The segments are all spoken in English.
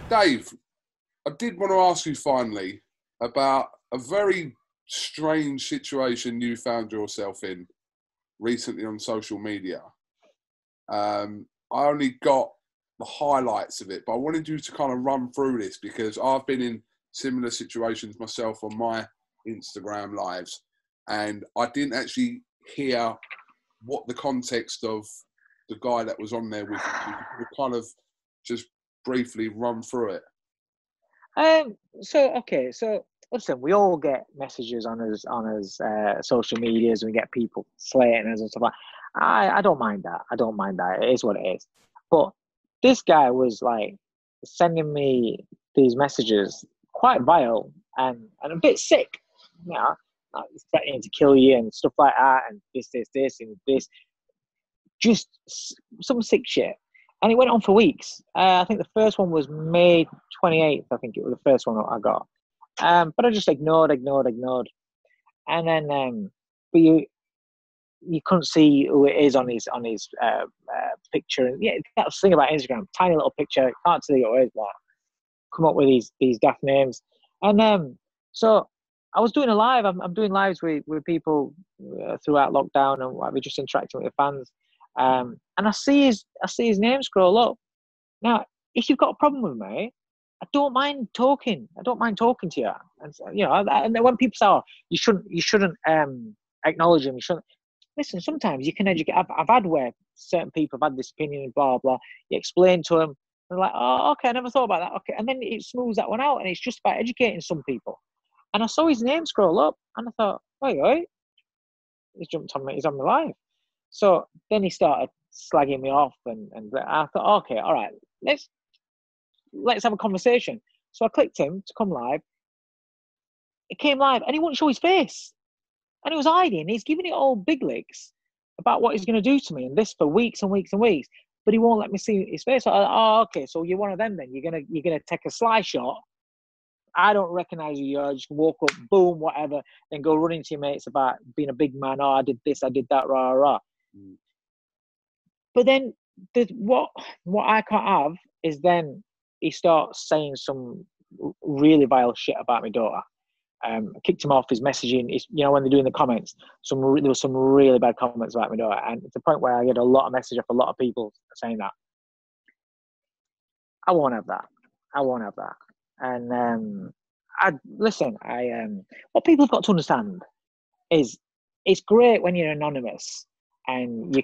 Dave, I did want to ask you finally about a very strange situation you found yourself in recently on social media. I only got the highlights of it, but I wanted you to kind of run through this because I've been in similar situations myself on my Instagram lives, and I didn't actually hear what the context of the guy that was on there with you. We kind of just briefly run through it. So listen, we all get messages on us social medias, and we get people slating us and stuff like. I don't mind that. I don't mind that. It is what it is. But this guy was like sending me these messages, quite vile and a bit sick. You know, like threatening to kill you and stuff like that, and this, and this. Just some sick shit. And it went on for weeks. I think the first one was May 28th. I think it was the first one that I got. But I just ignored. And then, but you couldn't see who it is on his picture. And yeah, that's the thing about Instagram. Tiny little picture. Can't see who it is. What? Come up with these daft names. And so I was doing a live. I'm doing lives with people throughout lockdown, and we're just interacting with the fans. And I see his name scroll up. Now, if you've got a problem with me, I don't mind talking. I don't mind talking to you. And you know, and when people say, "Oh, you shouldn't acknowledge him," you shouldn't. Listen, sometimes you can educate. I've had where certain people have had this opinion, blah blah. You explain to them, they're like, "Oh, okay, I never thought about that." Okay, and then it smooths that one out, and it's just about educating some people. And I saw his name scroll up, and I thought, "Wait, he's jumped on me. He's on my live." So then he started slagging me off, and I thought, okay, all right, let's have a conversation. So I clicked him to come live. It came live, and he wouldn't show his face, and he was hiding. He's giving it all big licks about what he's going to do to me, and this for weeks and weeks and weeks. But he won't let me see his face. So okay, so you're one of them then. You're gonna take a sly shot. I don't recognize you. You just walk up, boom, whatever, then go running to your mates about being a big man. Oh, I did this, I did that, rah rah. But then what I can't have is then he starts saying some really vile shit about my daughter. I kicked him off his messaging. You know, when they're doing the comments, there was some really bad comments about my daughter, and it's a point where I get a lot of message off a lot of people saying that. I won't have that. And what people have got to understand is it's great when you're anonymous and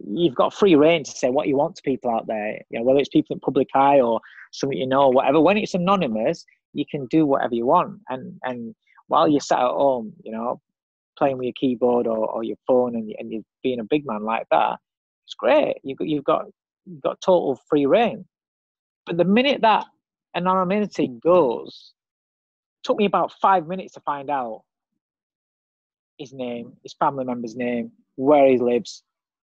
you've got free reign to say what you want to people out there, you know, whether it's people in public eye or something, you know, whatever. When it's anonymous, you can do whatever you want. And while you're sat at home, you know, playing with your keyboard or your phone and you're being a big man like that, it's great. You've got total free reign. But the minute that anonymity goes, it took me about 5 minutes to find out his name, his family member's name, where he lives,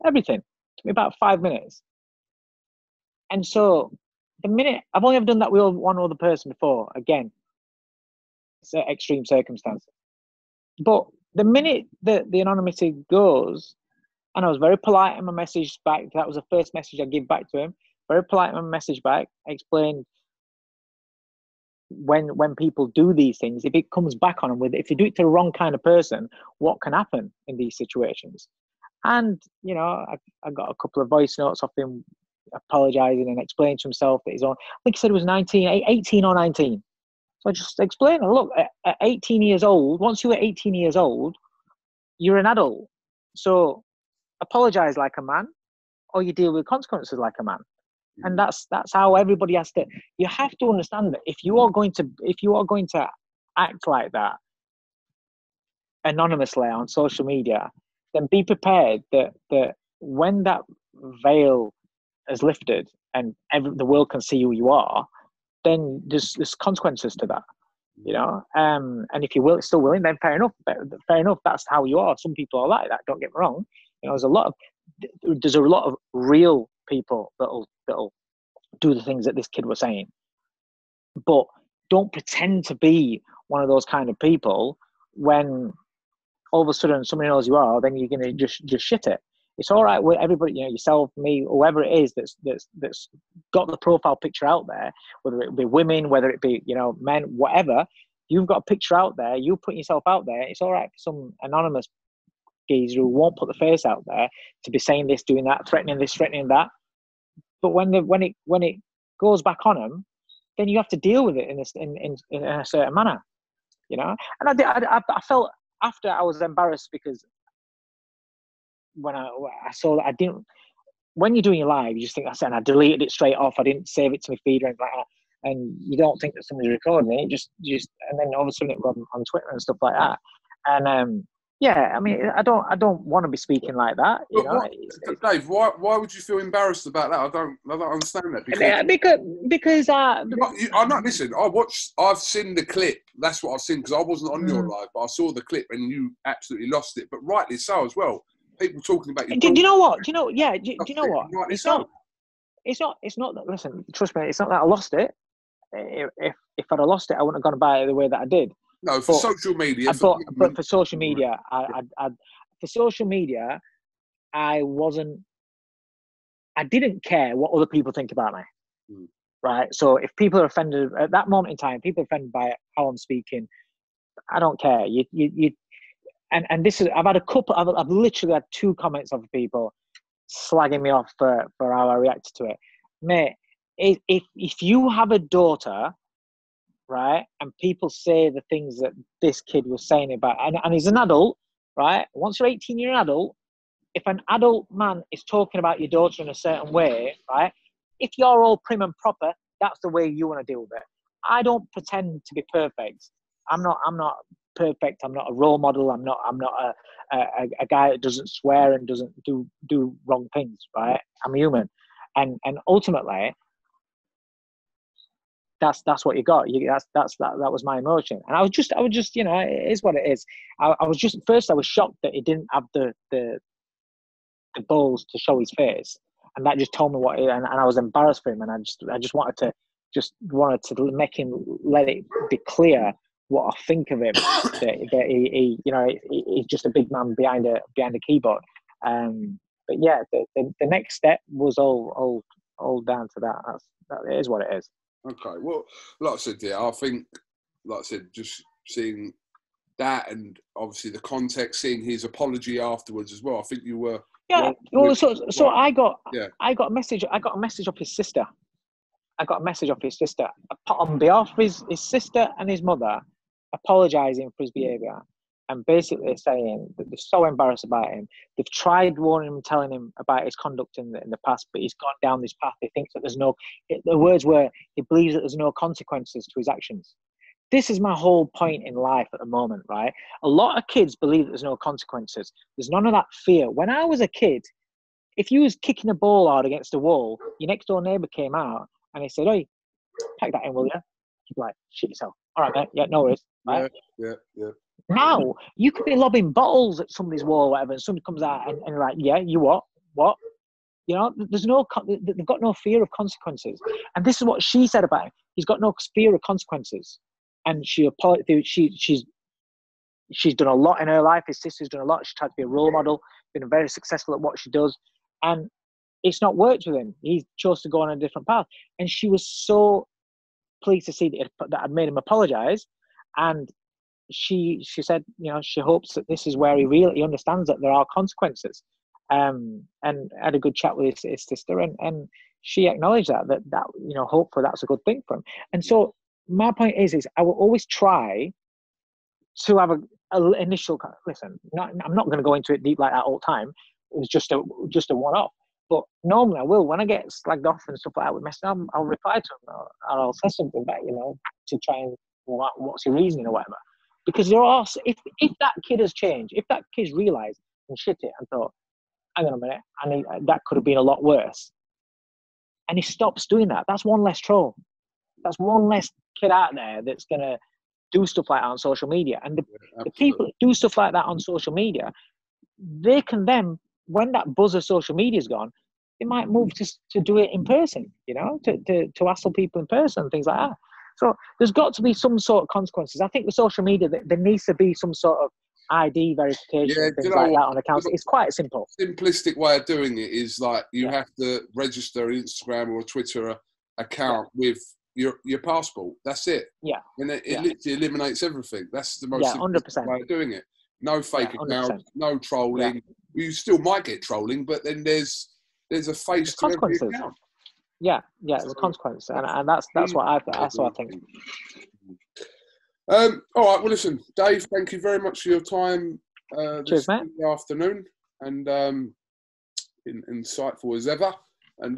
everything. It took me about 5 minutes. And so the minute, I've only ever done that with one other person before, again, it's an extreme circumstance. But the minute that the anonymity goes, and I was very polite in my message back, that was the first message I gave back to him, very polite in my message back, I explained when people do these things, if it comes back on them if you do it to the wrong kind of person, what can happen in these situations? And, you know, I got a couple of voice notes off him apologizing and explaining to himself that he's on, I think he said it was 18 or 19. So I just explained, look, at 18 years old, once you're 18 years old, you're an adult. So apologize like a man, or you deal with consequences like a man. And that's how everybody has to. You have to understand that if you are going to act like that anonymously on social media, then be prepared that when that veil is lifted and the world can see who you are, then there's consequences to that, you know. And if you're still willing, then fair enough. That's how you are. Some people are like that. Don't get me wrong. You know, there's a lot of real people that'll do the things that this kid was saying, but don't pretend to be one of those kind of people when all of a sudden somebody knows you are, then you're gonna just shit it. It's all right with everybody, you know, yourself, me, whoever it is that's got the profile picture out there, whether it be women, whether it be, you know, men, whatever. You've got a picture out there. You put yourself out there. It's all right for some anonymous geezer who won't put the face out there to be saying this, doing that, threatening this, threatening that. But when it goes back on them, then you have to deal with it in a certain manner, you know. And I felt after I was embarrassed because when I saw that I didn't. When you're doing your live, you just think that's it. And I deleted it straight off. I didn't save it to my feed or anything like that. And you don't think that somebody's recording it. Just and then all of a sudden it was on Twitter and stuff like that. And yeah, I mean, I don't want to be speaking like that. You know, Dave, why would you feel embarrassed about that? I don't understand that. Because I'm not. Listen, I've seen the clip. That's what I've seen because I wasn't on your live, but I saw the clip and you absolutely lost it. But rightly so as well. People talking about you. Do you know what? Do you know? Yeah. Do you know what? Rightly it's so. not. It's not that. Listen, trust me. It's not that I lost it. If I'd have lost it, I wouldn't have gone about it the way that I did. No, for social media. But for social media, for social media, I didn't care what other people think about me. Right. So if people are offended at that moment in time, people are offended by how I'm speaking, I don't care. And this is, I've had a couple. I've literally had 2 comments of people slagging me off for how I reacted to it, mate. If you have a daughter, right, and people say the things that this kid was saying about, and he's an adult, right? Once you're 18, you're an adult. If an adult man is talking about your daughter in a certain way, right? If you're all prim and proper, that's the way you want to deal with it. I don't pretend to be perfect. I'm not perfect. I'm not a role model. I'm not a guy that doesn't swear and doesn't do wrong things, right? I'm human, and ultimately, that's what you got. That was my emotion, and I was just, you know, it is what it is. I was just, first I was shocked that he didn't have the balls to show his face, and that just told me what. And I was embarrassed for him, and I just wanted to make him let it be clear what I think of him. that he you know, he's just a big man behind a keyboard. But yeah, the next step was all down to that. That is what it is. Okay, well, like I said, yeah, I think, like I said, just seeing that and obviously the context, seeing his apology afterwards as well. I think you were. Yeah. Well, so I got a message. I got a message of his sister. On behalf of his sister and his mother, apologising for his behaviour, and basically saying that they're so embarrassed about him. They've tried warning him, telling him about his conduct in the past, but he's gone down this path. He thinks that the words were, he believes that there's no consequences to his actions. This is my whole point in life at the moment, right? A lot of kids believe that there's no consequences. There's none of that fear. When I was a kid, if you was kicking a ball out against a wall, your next door neighbour came out and he said, "Hey, pack that in, will you?" You'd be like, "Shit yourself." "All right, mate. Yeah, no worries." Right? Yeah. Now, you could be lobbing bottles at somebody's wall or whatever, and somebody comes out and like, "Yeah, you what? What?" You know, they've got no fear of consequences. And this is what she said about him. He's got no fear of consequences. And she's done a lot in her life. His sister's done a lot. She's tried to be a role model, been very successful at what she does. And it's not worked with him. He chose to go on a different path. And she was so pleased to see that I'd made him apologise. And she said, you know, she hopes that this is where he understands that there are consequences. And had a good chat with his sister, and she acknowledged that you know, hopefully that's a good thing for him. And so my point is I will always try to have a initial listen. I'm not going to go into it deep like that all the time. It was just a one-off. But normally I will, when I get slagged off and stuff like that with messaging, I'll reply to him, or I'll say something back, you know, to try and what's your reasoning or whatever. Because there are, if that kid has changed, if that kid's realised and shit it and thought, hang on a minute, that could have been a lot worse, and he stops doing that, that's one less troll. That's one less kid out there that's going to do stuff like that on social media. And the people that do stuff like that on social media, they can then, when that buzz of social media is gone, they might move to do it in person, you know, to hassle people in person, things like that. So there's got to be some sort of consequences. I think with social media, there needs to be some sort of ID verification Yeah, and do you things know like what? that on accounts. It's quite simple. Simplistic way of doing it is like you Yeah. have to register an Instagram or a Twitter account with your passport. That's it. Yeah. And it literally eliminates everything. That's the most simplistic 100%. way of doing it. No fake account, 100%. no trolling. You still might get trolling, but then there's a face to every consequences. account. Yeah, there's a consequence, and that's what I think. All right, well, listen, Dave, thank you very much for your time Cheers, this mate. afternoon, and insightful as ever. And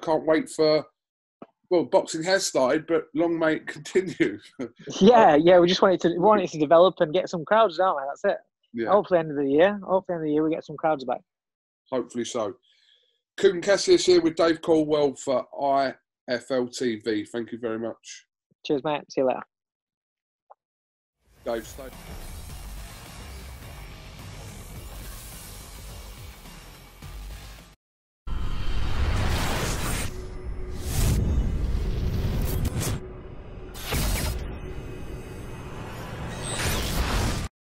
can't wait for. Well, boxing has started, but long may it continue. We just want it to develop and get some crowds, don't we? That's it. Yeah. Hopefully, end of the year we get some crowds back. Hopefully so. KUGAN CASSIUS here with Dave Coldwell for IFL TV. Thank you very much. Cheers, mate. See you later. Dave, stay.